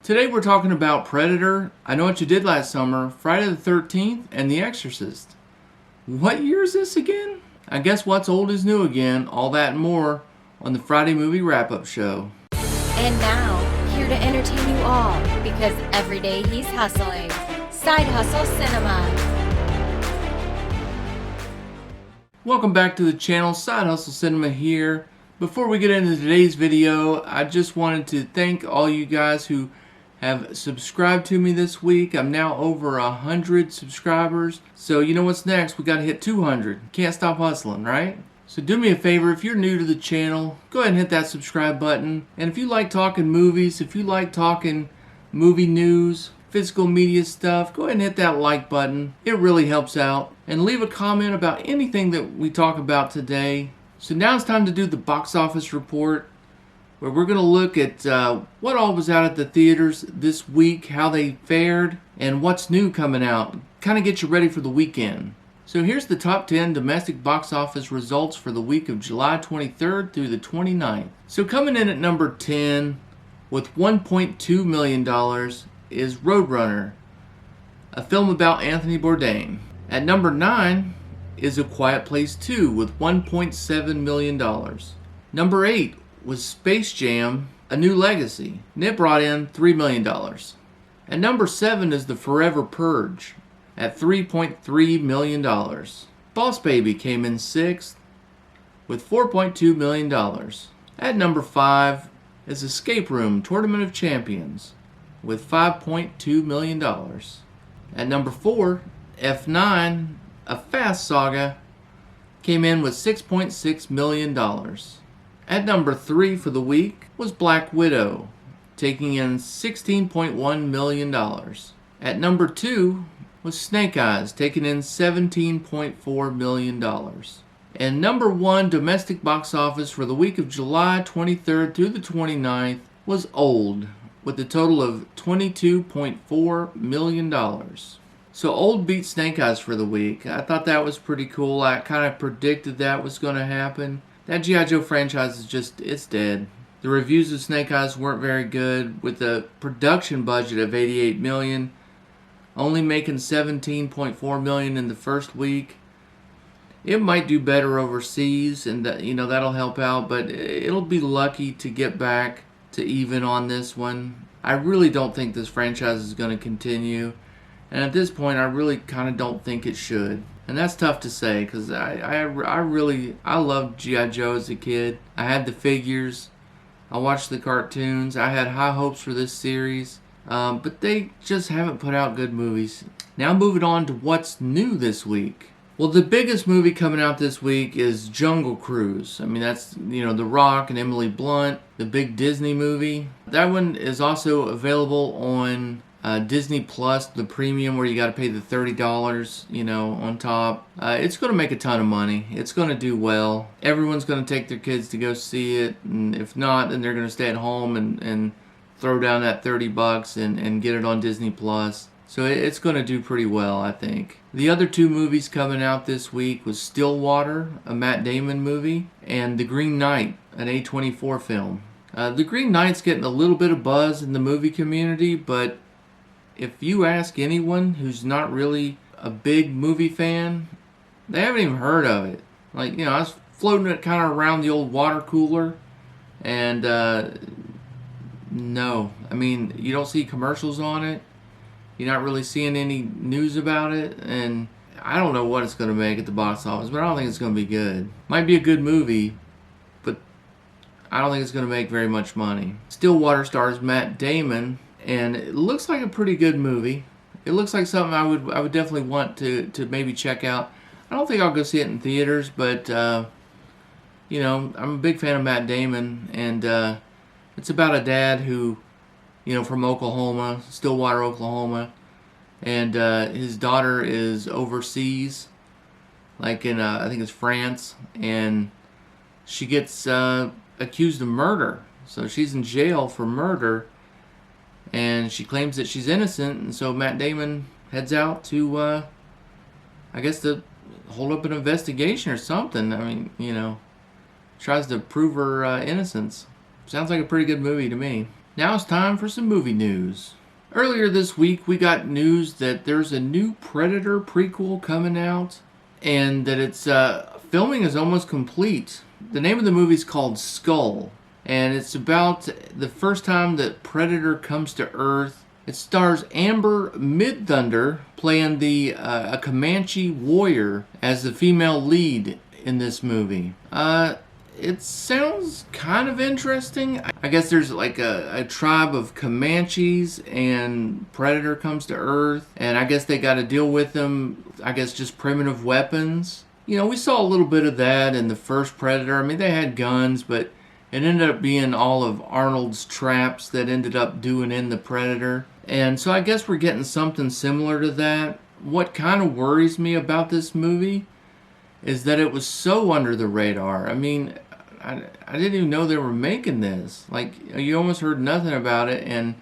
Today we're talking about Predator, I Know What You Did Last Summer, Friday the 13th, and The Exorcist. What year is this again? I guess what's old is new again, all that and more on the Friday Movie Wrap-Up Show. And now, here to entertain you all, because every day he's hustling. Side Hustle Cinema. Welcome back to the channel, Side Hustle Cinema here. Before we get into today's video, I just wanted to thank all you guys who have subscribed to me this week. I'm now over 100 subscribers. So you know what's next? We gotta hit 200. Can't stop hustling, right? So do me a favor, if you're new to the channel, go ahead and hit that subscribe button. And if you like talking movies, if you like talking movie news, physical media stuff, go ahead and hit that like button. It really helps out. And leave a comment about anything that we talk about today. So now it's time to do the box office report, where we're going to look at what all was out at the theaters this week, how they fared, and what's new coming out. Kind of get you ready for the weekend. So here's the top 10 domestic box office results for the week of July 23rd through the 29th. So coming in at number 10 with $1.2 million is Roadrunner, a film about Anthony Bourdain. At number 9 is A Quiet Place 2 with $1.7 million. Number 8 was Space Jam: A New Legacy, and it brought in $3 million. At number 7 is The Forever Purge at $3.3 million. Boss Baby came in 6th with $4.2 million. At number 5 is Escape Room: Tournament of Champions with $5.2 million. At number 4, F9, A Fast Saga, came in with $6.6 million. At number 3 for the week was Black Widow, taking in $16.1 million. At number 2 was Snake Eyes, taking in $17.4 million. And number 1 domestic box office for the week of July 23rd through the 29th was Old, with a total of $22.4 million. So Old beat Snake Eyes for the week. I thought that was pretty cool. I kind of predicted that was going to happen. That G.I. Joe franchise is just, it's dead. The reviews of Snake Eyes weren't very good, with a production budget of $88 million, only making $17.4 million in the first week. It might do better overseas, and that'll help out, but it'll be lucky to get back to even on this one. I really don't think this franchise is going to continue, and at this point I really kind of don't think it should. And that's tough to say, because I loved G.I. Joe as a kid. I had the figures, I watched the cartoons, I had high hopes for this series, but they just haven't put out good movies. Now moving on to what's new this week. Well, the biggest movie coming out this week is Jungle Cruise. I mean, that's, The Rock and Emily Blunt, the big Disney movie. That one is also available on Disney Plus, the premium, where you got to pay the $30, on top. It's going to make a ton of money. It's going to do well. Everyone's going to take their kids to go see it, and if not, then they're going to stay at home and throw down that $30 and get it on Disney Plus. So it's going to do pretty well, I think. The other 2 movies coming out this week was Stillwater, a Matt Damon movie, and The Green Knight, an A24 film. The Green Knight's getting a little bit of buzz in the movie community, but if you ask anyone who's not really a big movie fan, they haven't even heard of it. I was floating it kind of around the old water cooler, and no. I mean, you don't see commercials on it. You're not really seeing any news about it, and I don't know what it's going to make at the box office, but I don't think it's going to be good. Might be a good movie, but I don't think it's going to make very much money. Stillwater stars Matt Damon, and it looks like a pretty good movie. It looks like something I would definitely want to maybe check out. I don't think I'll go see it in theaters, but I'm a big fan of Matt Damon, and it's about a dad who, from Oklahoma, Stillwater, Oklahoma, and his daughter is overseas, like in I think it's France, and she gets accused of murder. So she's in jail for murder, and she claims that she's innocent, and so Matt Damon heads out to, I guess, to hold up an investigation or something. I mean, tries to prove her innocence. Sounds like a pretty good movie to me. Now it's time for some movie news. Earlier this week, we got news that there's a new Predator prequel coming out, and that its filming is almost complete. The name of the movie is called Skull, and it's about the first time that Predator comes to Earth. It stars Amber Midthunder playing a Comanche warrior as the female lead in this movie. It sounds kind of interesting. I guess there's like a tribe of Comanches, and Predator comes to Earth, and I guess they got to deal with them, I guess just primitive weapons. You know, we saw a little bit of that in the first Predator. I mean, they had guns, but it ended up being all of Arnold's traps that ended up doing in the Predator. And so I guess we're getting something similar to that. What kind of worries me about this movie is that it was so under the radar. I mean, I didn't even know they were making this. Like, you almost heard nothing about it, and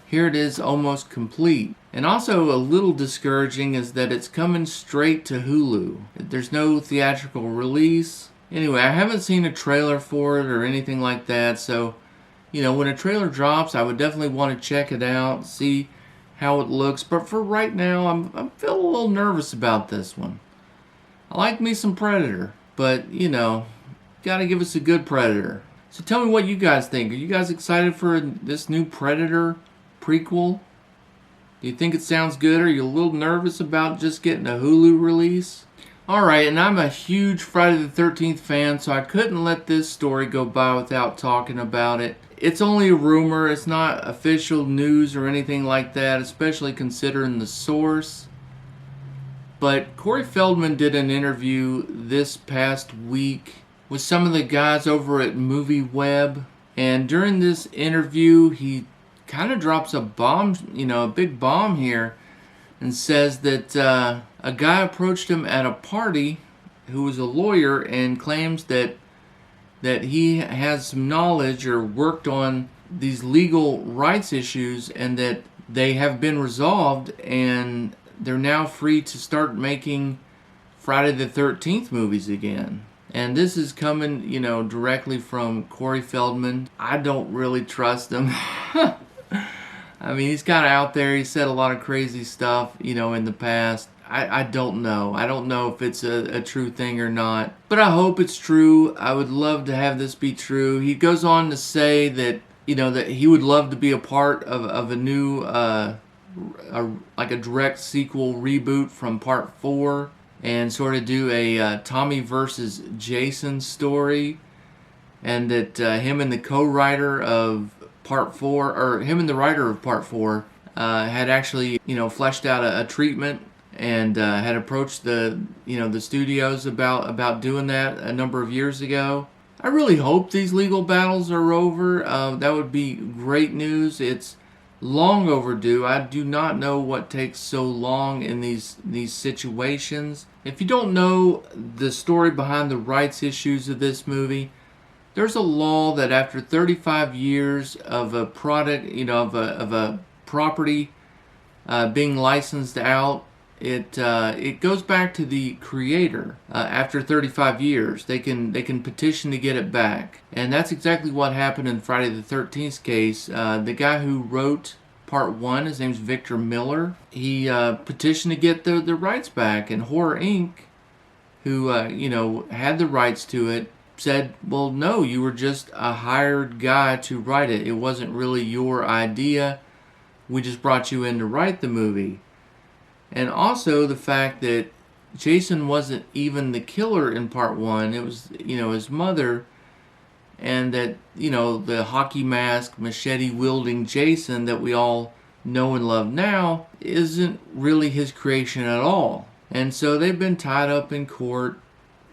here it is almost complete. And also a little discouraging is that it's coming straight to Hulu. There's no theatrical release. Anyway, I haven't seen a trailer for it or anything like that, so, you know, when a trailer drops, I would definitely want to check it out, see how it looks. But for right now, I'm feeling a little nervous about this one. I like me some Predator, but, you know, gotta give us a good Predator. So tell me what you guys think. Are you guys excited for this new Predator prequel? Do you think it sounds good, or are you a little nervous about just getting a Hulu release? Alright, and I'm a huge Friday the 13th fan, so I couldn't let this story go by without talking about it. It's only a rumor, it's not official news or anything like that, especially considering the source. But Corey Feldman did an interview this past week with some of the guys over at Movie Web, and during this interview he kind of drops a bomb, you know, a big bomb here, and says that a guy approached him at a party who was a lawyer and claims that he has some knowledge or worked on these legal rights issues, and that they have been resolved and they're now free to start making Friday the 13th movies again. And this is coming, you know, directly from Corey Feldman. I don't really trust him. I mean, he's kind of out there. He said a lot of crazy stuff, you know, in the past. I don't know. I don't know if it's a true thing or not. But I hope it's true. I would love to have this be true. He goes on to say that, you know, that he would love to be a part of a new, like a direct sequel reboot from Part 4. And sort of do a Tommy versus Jason story. And that him and the co-writer of Part 4, or him and the writer of Part 4, had actually, you know, fleshed out a treatment, and had approached the studios about doing that a number of years ago. I really hope these legal battles are over. That would be great news. It's long overdue. I do not know what takes so long in these situations. If you don't know the story behind the rights issues of this movie, there's a law that after 35 years of a product, you know, of a property being licensed out, it goes back to the creator. After 35 years, they can petition to get it back, and that's exactly what happened in Friday the 13th case. The guy who wrote Part 1, his name's Victor Miller. He petitioned to get the rights back, and Horror Inc., who you know, had the rights to it, said, well, no, you were just a hired guy to write it. It wasn't really your idea. We just brought you in to write the movie. And also the fact that Jason wasn't even the killer in Part 1. It was, you know, his mother. And that, you know, the hockey mask, machete-wielding Jason that we all know and love now isn't really his creation at all. And so they've been tied up in court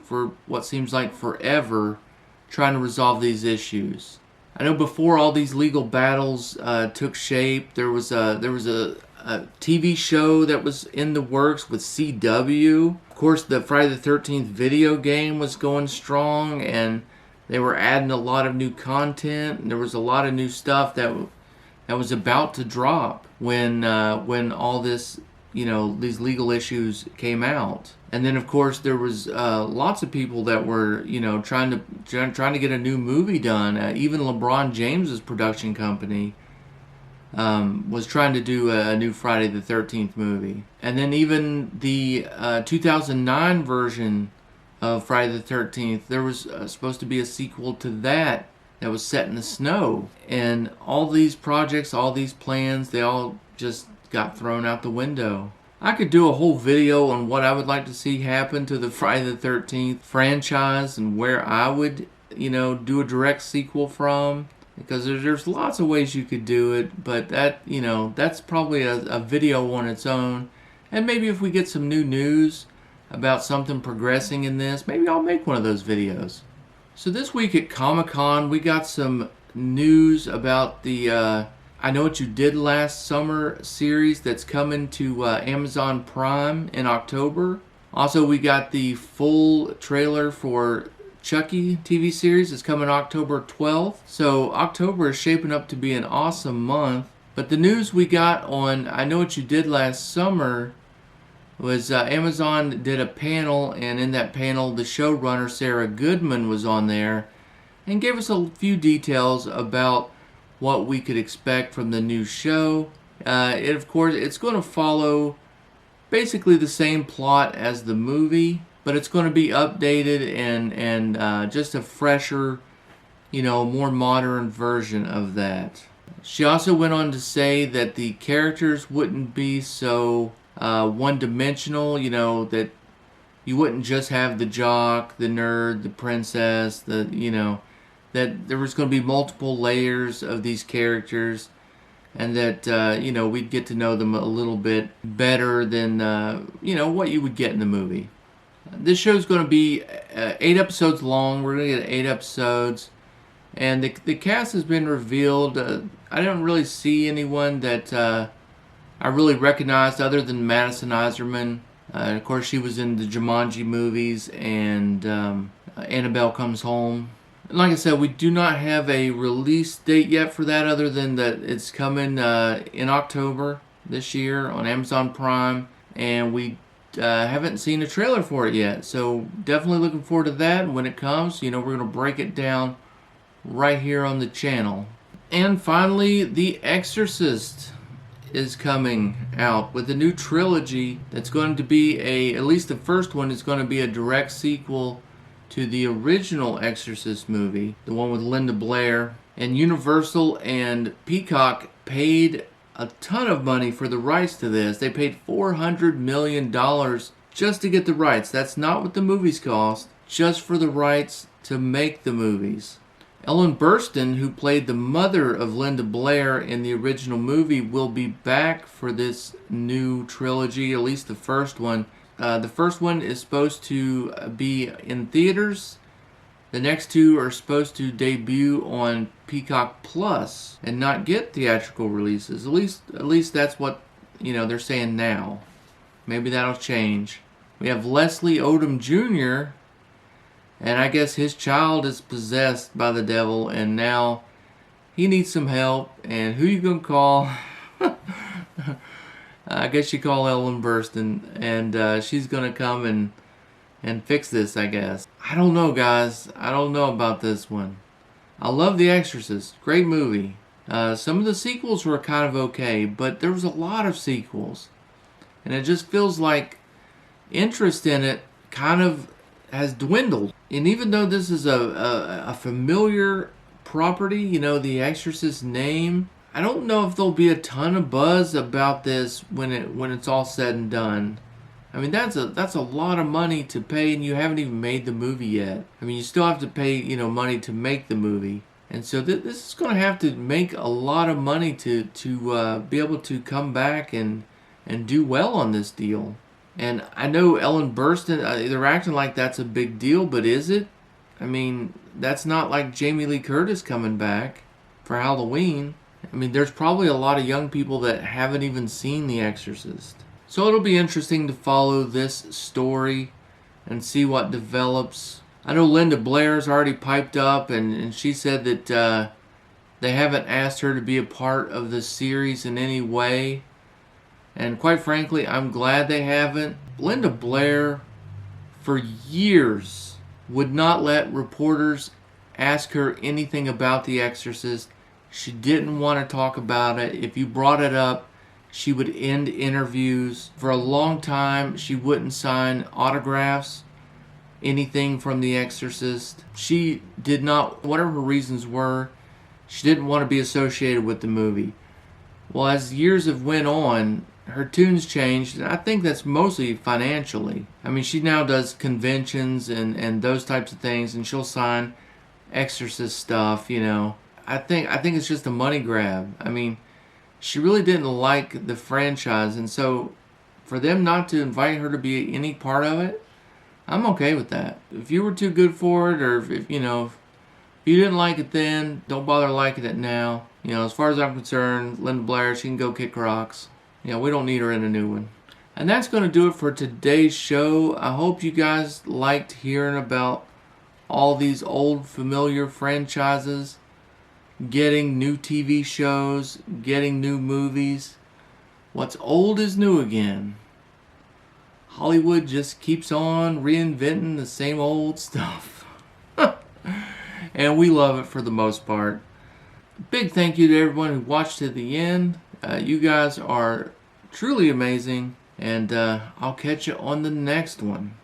for what seems like forever trying to resolve these issues. I know before all these legal battles took shape, there was a TV show that was in the works with CW. Of course, the Friday the 13th video game was going strong, and they were adding a lot of new content, and there was a lot of new stuff that was about to drop when all this, you know, these legal issues came out. And then, of course, there was lots of people that were, you know, trying to get a new movie done. Even LeBron James's production company was trying to do a new Friday the 13th movie. And then even the 2009 version of Friday the 13th, there was supposed to be a sequel to that was set in the snow. And all these projects, all these plans, they all just got thrown out the window. I could do a whole video on what I would like to see happen to the Friday the 13th franchise and where I would, do a direct sequel from. Because there's lots of ways you could do it, but that's probably a video on its own. And maybe if we get some new news about something progressing in this, maybe I'll make one of those videos. So this week at Comic-Con, we got some news about the I Know What You Did Last Summer series that's coming to Amazon Prime in October. Also, we got the full trailer for Chucky TV series. It's coming October 12th. So October is shaping up to be an awesome month. But the news we got on I Know What You Did Last Summer was Amazon did a panel, and in that panel the showrunner Sarah Goodman was on there and gave us a few details about what we could expect from the new show. Of course, it's going to follow basically the same plot as the movie, but it's going to be updated and just a fresher, more modern version of that. She also went on to say that the characters wouldn't be so one-dimensional, that you wouldn't just have the jock, the nerd, the princess, that there was going to be multiple layers of these characters, and that, we'd get to know them a little bit better than, what you would get in the movie. This show's going to be 8 episodes long. We're going to get 8 episodes. And the cast has been revealed. I don't really see anyone that I really recognized other than Madison Iserman. Of course, she was in the Jumanji movies and Annabelle Comes Home. And like I said, we do not have a release date yet for that, other than that it's coming in October this year on Amazon Prime. And we haven't seen a trailer for it yet. So definitely looking forward to that. When it comes, we're going to break it down right here on the channel. And finally, The Exorcist is coming out with a new trilogy that's going to be at least the first one is going to be a direct sequel to the original Exorcist movie, the one with Linda Blair. And Universal and Peacock paid a ton of money for the rights to this. They paid $400 million just to get the rights. That's not what the movies cost, just for the rights to make the movies. Ellen Burstyn, who played the mother of Linda Blair in the original movie, will be back for this new trilogy, at least the first one. The first one is supposed to be in theaters. The next two are supposed to debut on Peacock Plus and not get theatrical releases. At least that's what they're saying now. Maybe that'll change. We have Leslie Odom Jr., and I guess his child is possessed by the devil, and now he needs some help. And who you gonna call? I guess you call Ellen Burstyn, and she's gonna come and fix this, I guess. I don't know, guys. I don't know about this one. I love The Exorcist. Great movie. Some of the sequels were kind of okay, but there was a lot of sequels. And it just feels like interest in it kind of has dwindled. And even though this is a familiar property, The Exorcist name, I don't know if there'll be a ton of buzz about this when it's all said and done. I mean, that's a lot of money to pay, and you haven't even made the movie yet. I mean, you still have to pay, money to make the movie. And so this is going to have to make a lot of money to be able to come back and do well on this deal. And I know Ellen Burstyn, they're acting like that's a big deal, but is it? I mean, that's not like Jamie Lee Curtis coming back for Halloween. I mean, there's probably a lot of young people that haven't even seen The Exorcist. So it'll be interesting to follow this story and see what develops. I know Linda Blair's already piped up, and she said that they haven't asked her to be a part of the series in any way. And quite frankly, I'm glad they haven't. Linda Blair, for years, would not let reporters ask her anything about The Exorcist. She didn't want to talk about it. If you brought it up, she would end interviews. For a long time, she wouldn't sign autographs, anything from The Exorcist. She did not, whatever her reasons were, she didn't want to be associated with the movie. Well, as years have went on, her tunes changed, and I think that's mostly financially. I mean, she now does conventions and those types of things, and she'll sign exorcist stuff, you know. I think it's just a money grab. I mean, she really didn't like the franchise, and so for them not to invite her to be any part of it, I'm okay with that. If you were too good for it, or if you know, if you didn't like it then, don't bother liking it now. You know, as far as I'm concerned, Linda Blair, she can go kick rocks. You know, we don't need her in a new one. And that's going to do it for today's show. I hope you guys liked hearing about all these old familiar franchises, getting new TV shows, getting new movies. What's old is new again. Hollywood just keeps on reinventing the same old stuff. And we love it for the most part. Big thank you to everyone who watched to the end. You guys are truly amazing. And I'll catch you on the next one.